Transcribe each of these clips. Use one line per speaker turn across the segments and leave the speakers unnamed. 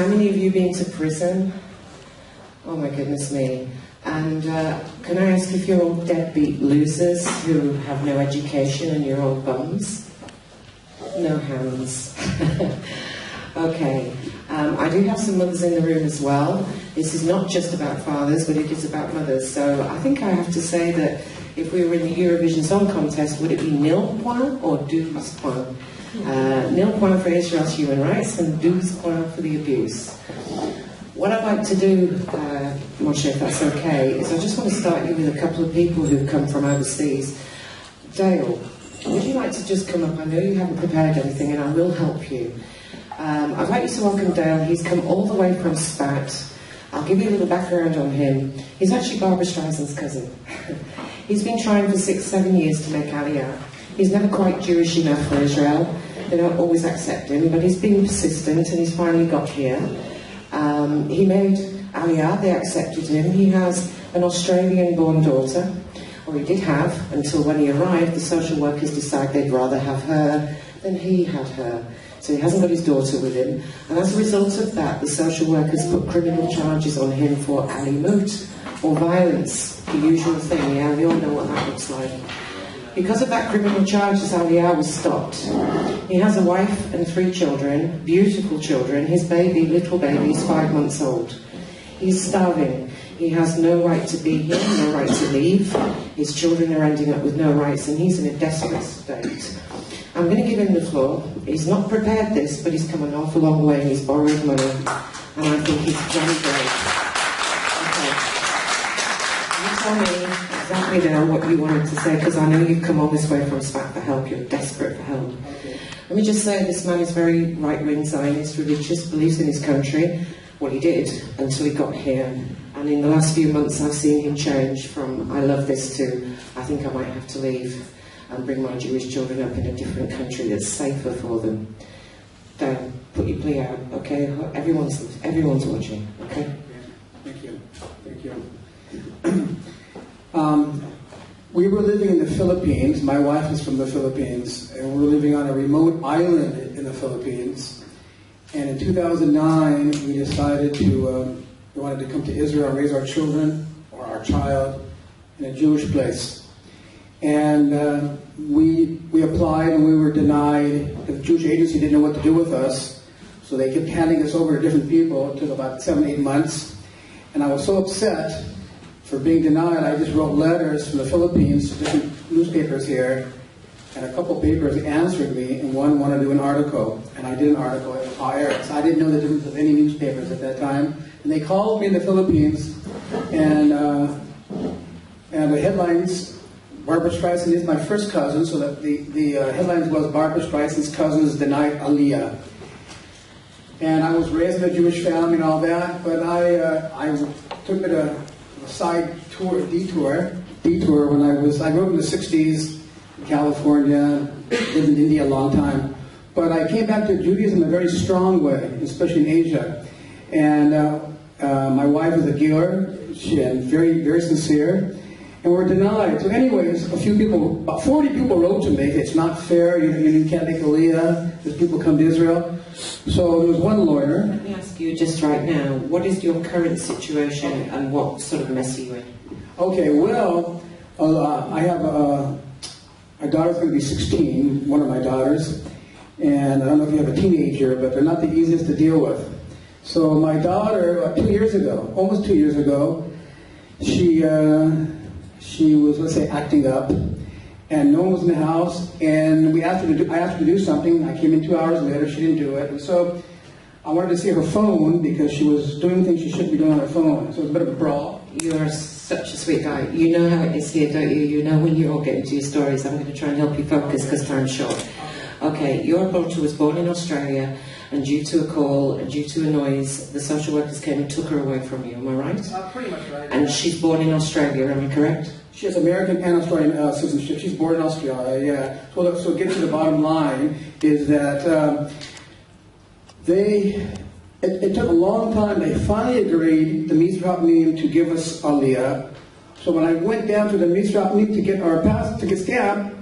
many of you been to prison? Oh my goodness me. And can I ask if you're all deadbeat losers who have no education and you're all bums? No hands. Okay. I do have some mothers in the room as well. This is not just about fathers, but it is about mothers. So I think I have to say that if we were in the Eurovision Song Contest, would it be nil point or 12 points? Nil point for Israel's human rights and 12 points for the abuse. What I'd like to do, Moshe, if that's okay, is I just want to start you with a couple of people who've come from overseas. Dale, would you like to just come up? I know you haven't prepared anything and I will help you. I'd like you to welcome Dale. He's come all the way from Spat. I'll give you a little background on him. He's actually Barbara Streisand's cousin. He's been trying for 6-7 years to make Aliyah. He's never quite Jewish enough for Israel. They don't always accept him, but he's been persistent and he's finally got here. He made Aliyah, they accepted him. He has an Australian-born daughter, or he did have, until when he arrived, the social workers decided they'd rather have her than he had her. So he hasn't got his daughter with him. And as a result of that, the social workers put criminal charges on him for alimut, or violence, the usual thing. Yeah, we all know what that looks like. Because of that criminal charge, Aliyah was stopped. He has a wife and 3 children, beautiful children. His baby, little baby, is 5 months old. He's starving. He has no right to be here, no right to leave. His children are ending up with no rights, and he's in a desperate state. I'm going to give him the floor. He's not prepared this, but he's come an awful long way, and he's borrowed money. And I think he's very brave. Okay. You tell me exactly now what you wanted to say, because I know you've come all this way from Spat for help. You're desperate for help. Okay. Let me just say this man is very right-wing Zionist, religious, believes in his country. Well, he did until he got here. And in the last few months, I've seen him change from I love this to I think I might have to leave and bring my Jewish children up in a different country that's safer for them. Don't put your plea out, okay? Everyone's watching, okay?
Thank you. Thank you. We were living in the Philippines. My wife is from the Philippines, and we were living on a remote island in the Philippines. And in 2009, we decided we wanted to come to Israel and raise our children, or our child, in a Jewish place. And we applied and we were denied. The Jewish agency didn't know what to do with us, so they kept handing us over to different people. It took about 7-8 months. And I was so upset for being denied, I just wrote letters from the Philippines to different newspapers here, and a couple papers answered me, and one wanted to do an article, and I did an article at Haaretz. I didn't know the difference of any newspapers at that time, and they called me in the Philippines, and the headlines, Barbara Streisand is my first cousin, so that the headlines was Barbara Streisand's cousins denied Aliyah. And I was raised in a Jewish family and all that, but I took it a side detour when I grew up in the 60s in California, lived in India a long time. But I came back to Judaism in a very strong way, especially in Asia. And my wife is a Gior, and very, very sincere. And we're denied. So anyways, about 40 people wrote to me, it's not fair, you can't make Aliyah, there's people come to Israel. So there was one lawyer.
Let me ask you just right now, what is your current situation and what sort of mess are you in?
Okay, well, I have my daughter's going to be 16, one of my daughters, and I don't know if you have a teenager, but they're not the easiest to deal with. So my daughter, 2 years ago, almost 2 years ago, she was, let's say, acting up, and no one was in the house, and I asked her to do something. I came in 2 hours later, she didn't do it, and so I wanted to see her phone because she was doing things she shouldn't be doing on her phone, so it was a bit of a brawl.
You are such a sweet guy. You know how it is here, don't you? You know when you all get into your stories. I'm going to try and help you focus because time's short. Okay, your daughter was born in Australia, and due to a call and due to a noise, the social workers came and took her away from you. Am I right?
Pretty much right.
And she's born in Australia, am I correct?
She has American and Australian citizenship. She's born in Australia, yeah. So get to the bottom line is that it took a long time. They finally agreed, the Mizrahim, to give us Aliyah. So when I went down to the Mizrahim to get our pass, to get stamped,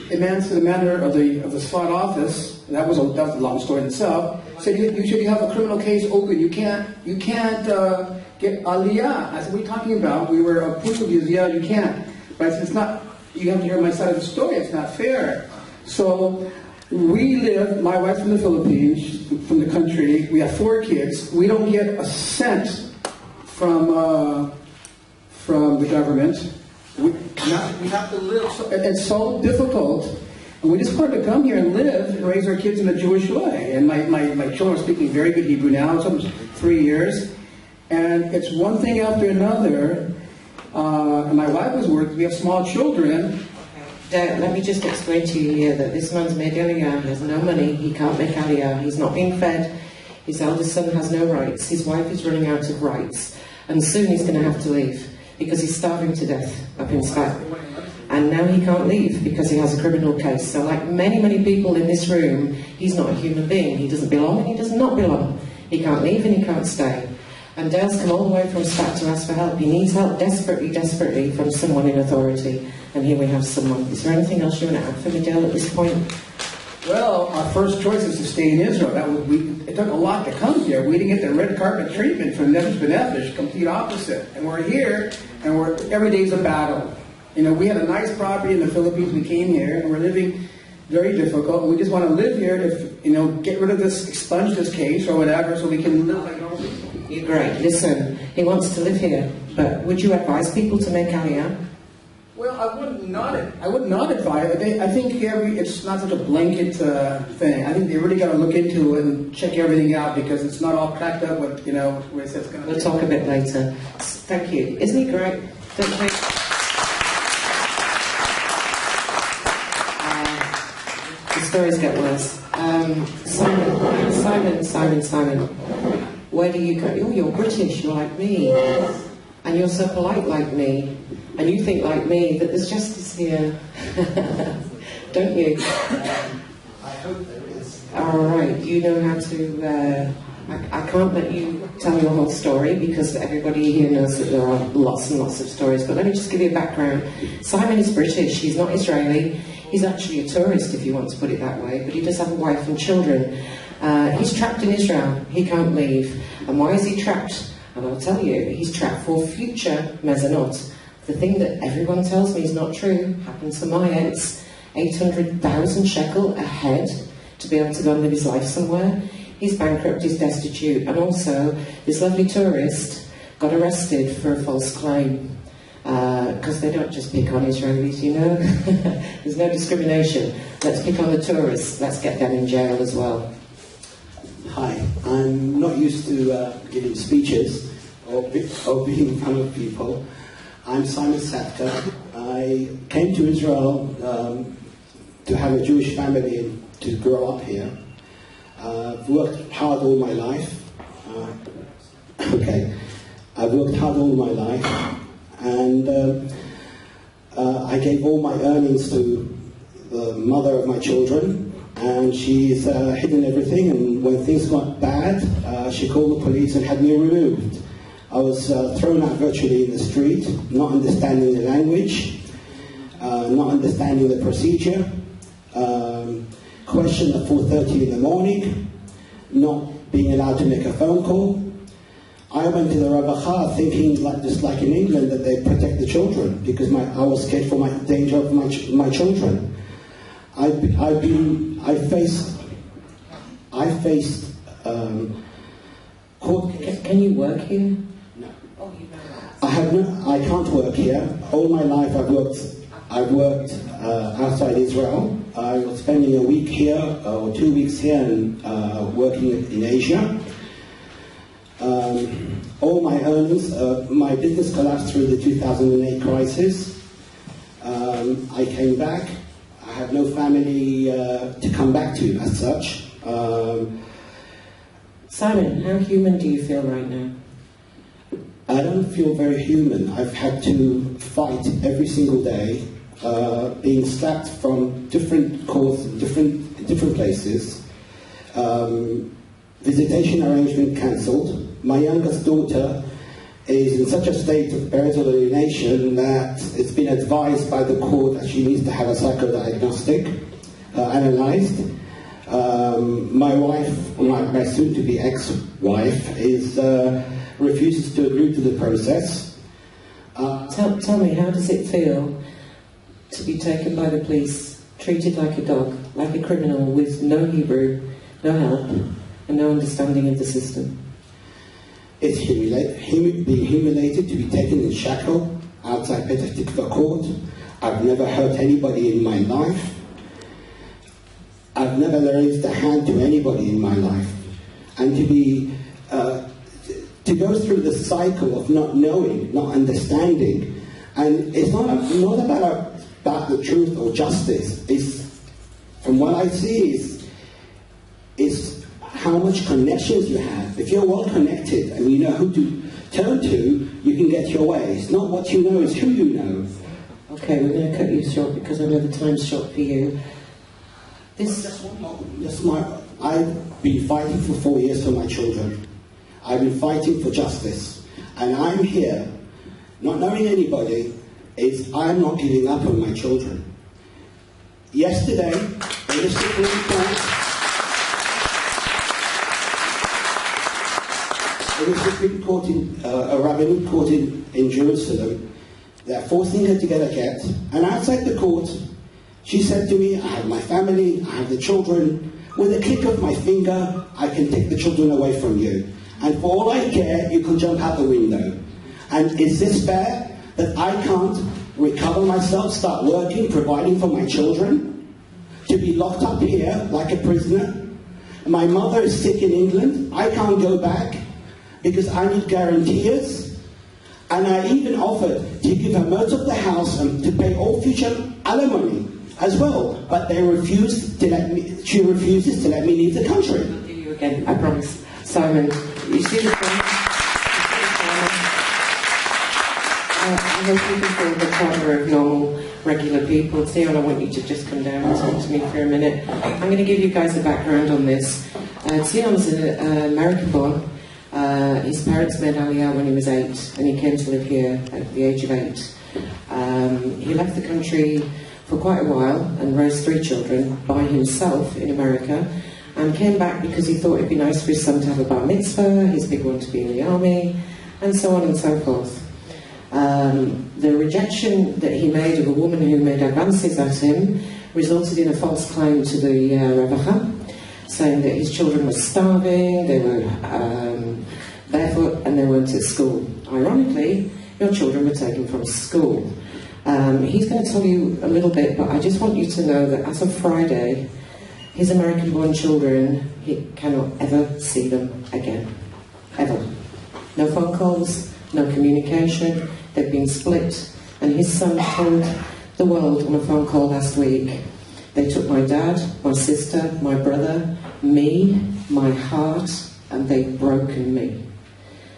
the manager of the Sfat office, that was a long story in itself. said you have a criminal case open. You can't get aliyah. I said, what are you talking about? We were approved of you. Yeah, you can't. But I said, it's not. You have to hear my side of the story. It's not fair. So we live. My wife's from the Philippines, from the country. We have 4 kids. We don't get a cent from the government. We have to live. It's so difficult. And we just wanted to come here and live and raise our kids in a Jewish way. And my children are speaking very good Hebrew now. It's almost 3 years. And it's one thing after another. And my wife was working. We have small children.
Let me just explain to you here that this man's made aliyah. He has no money. He can't make aliyah. He's not being fed. His eldest son has no rights. His wife is running out of rights. And soon he's going to have to leave because he's starving to death up in Spain. And now he can't leave because he has a criminal case. So like many, many people in this room, he's not a human being. He doesn't belong and he does not belong. He can't leave and he can't stay. And Dale's come all the way from Spat to ask for help. He needs help desperately, desperately from someone in authority. And here we have someone. Is there anything else you want to add for me, Dale, at this point?
Well, our first choice is to stay in Israel. It took a lot to come here. We didn't get the red carpet treatment from Nefesh B'Nefesh, complete opposite. And we're here, and every day's a battle. You know, we had a nice property in the Philippines. We came here, and we're living very difficult. And we just want to live here to, get rid of this, expunge this case or whatever, so we can live like normal people.
You're great. Listen, he wants to live here, but would you advise people to make aliyah?
Well, I would not advise. I think it's not such a blanket thing. I think they really got to look into it and check everything out because it's not all cracked up with, where it says it's going to.
We'll talk a bit later. Thank you. Isn't he great? Don't you? The stories get worse. Simon. Where do you go? Oh, you're British. You're like me, and you're so polite like me. And you think like me that there's justice here, don't you?
I hope there is.
All right, you know how to. I can't let you tell your whole story because everybody here knows that there are lots and lots of stories. But let me just give you a background. Simon is British. He's not Israeli. He's actually a tourist, if you want to put it that way. But he does have a wife and children. He's trapped in Israel. He can't leave. And why is he trapped? And I'll tell you, he's trapped for future mezanot. The thing that everyone tells me is not true happened to Maya. It's 800,000 shekel a head to be able to go and live his life somewhere. He's bankrupt, he's destitute, and also this lovely tourist got arrested for a false claim. Because they don't just pick on Israelis, There's no discrimination. Let's pick on the tourists. Let's get them in jail as well.
Hi, I'm not used to giving speeches or being in front of people. I'm Simon Sapka. I came to Israel to have a Jewish family and to grow up here. I've worked hard all my life. I've worked hard all my life, and I gave all my earnings to the mother of my children, and she's hidden everything, and when things got bad, she called the police and had me removed. I was thrown out virtually in the street, not understanding the language, not understanding the procedure, questioned at 4:30 in the morning, not being allowed to make a phone call. I went to the Ravacha thinking, just like in England, that they protect the children because I was scared for my danger of my children. I faced court.
Can you work here?
I can't work here. All my life I've worked outside Israel. I was spending a week here or 2 weeks here and working in Asia. All my earnings, my business collapsed through the 2008 crisis. I came back. I have no family to come back to as such.
Simon, how human do you feel right now?
I don't feel very human. I've had to fight every single day, being slapped from different courts, different places. Visitation arrangement cancelled. My youngest daughter is in such a state of parental alienation that it's been advised by the court that she needs to have a psychodiagnostic analysed. My wife, my soon-to-be ex-wife, refuses to agree to the process.
Tell me, how does it feel to be taken by the police, treated like a dog, like a criminal, with no Hebrew, no help, and no understanding of the system?
It's being humiliated to be taken in shackle outside Petah Tikva court. I've never hurt anybody in my life. I've never raised a hand to anybody in my life. And to go through the cycle of not knowing, not understanding, and it's not about the truth or justice. It's, from what I see, is how much connections you have. If you're well connected and you know who to turn to, you can get your way. It's not what you know, it's who you know.
Okay, we're going to cut you short because I know the time's short for you.
I've been fighting for 4 years for my children. I've been fighting for justice. And I'm here, not knowing anybody, I'm not giving up on my children. Yesterday, in the Supreme Court, a rabbinic court in Jerusalem, they're forcing her to get a get. And outside the court, she said to me, I have my family, I have the children. With a click of my finger, I can take the children away from you. And for all I care, you can jump out the window. And is this fair that I can't recover myself, start working, providing for my children, to be locked up here like a prisoner? My mother is sick in England. I can't go back because I need guarantees. And I even offered to give her most of the house and to pay all future alimony as well. But they refused to let me. She refuses to let me leave the country.
I'll do you again, I promise. Simon, you see the point? I hope you can feel the caliber of normal, regular people. Sion, I want you to just come down and talk to me for a minute. I'm going to give you guys a background on this. Sion's an American born. His parents made Aliyah when he was 8, and he came to live here at the age of 8. He left the country for quite a while and raised 3 children by himself in America, and came back because he thought it'd be nice for his son to have a bar mitzvah, his big one to be in the army, and so on and so forth. The rejection that he made of a woman who made advances at him resulted in a false claim to the Ravacha, saying that his children were starving, they were barefoot, and they weren't at school. Ironically, your children were taken from school. He's going to tell you a little bit, but I just want you to know that as of Friday, his American-born children, he cannot ever see them again. Ever. No phone calls, no communication. They've been split. And his son told the world on a phone call last week, they took my dad, my sister, my brother, me, my heart, and they've broken me.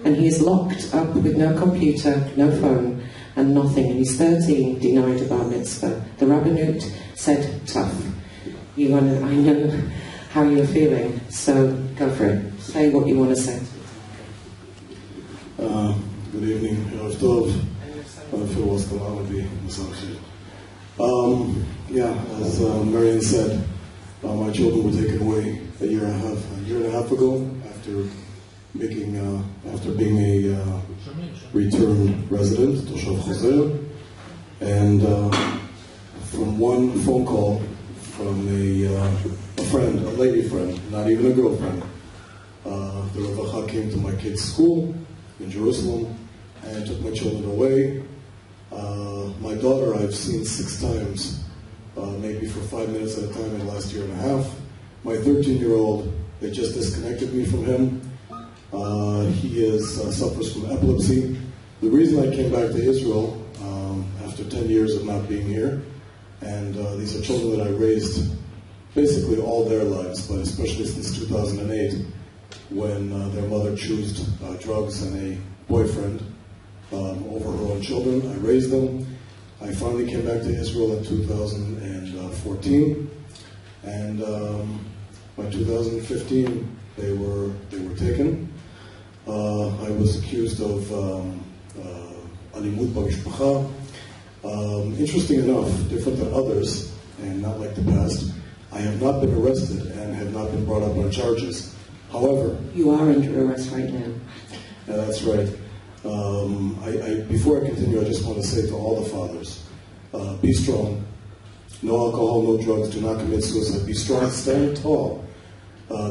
And he is locked up with no computer, no phone, and nothing. And he's 13, denied a bar mitzvah. The rabbinut said, tough. I know how you're feeling, so go for it. Say what you want to say.
Good evening. As Mariaen said, my children were taken away a year and a half ago after being a returned resident, Toshav Choser, and from one phone call from a friend, a lady friend, not even a girlfriend, the Ravacha came to my kids' school in Jerusalem and took my children away. My daughter I've seen 6 times, maybe for 5 minutes at a time in the last year and a half. My 13-year-old, they just disconnected me from him. He suffers from epilepsy. The reason I came back to Israel after 10 years of not being here, and these are children that I raised basically all their lives, but especially since 2008, when their mother chose drugs and a boyfriend over her own children. I raised them. I finally came back to Israel in 2014, and by 2015 they were taken. I was accused of alimut b'mishpacha. Interesting enough, different than others, and not like the past, I have not been arrested and have not been brought up on charges. However,
you are under arrest right now.
That's right. Before I continue, I just want to say to all the fathers, be strong. No alcohol, no drugs. Do not commit suicide. Be strong. Stand tall.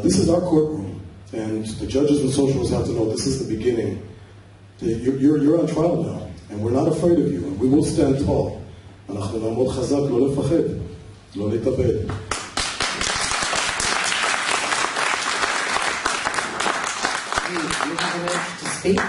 This is our courtroom, and the judges and socialists have to know this is the beginning. You're on trial now, and we're not afraid of you. And we will stand tall. אנחנו נעמוד חזק, לא לפחד, לא להתאבד.
You have an urge to speak?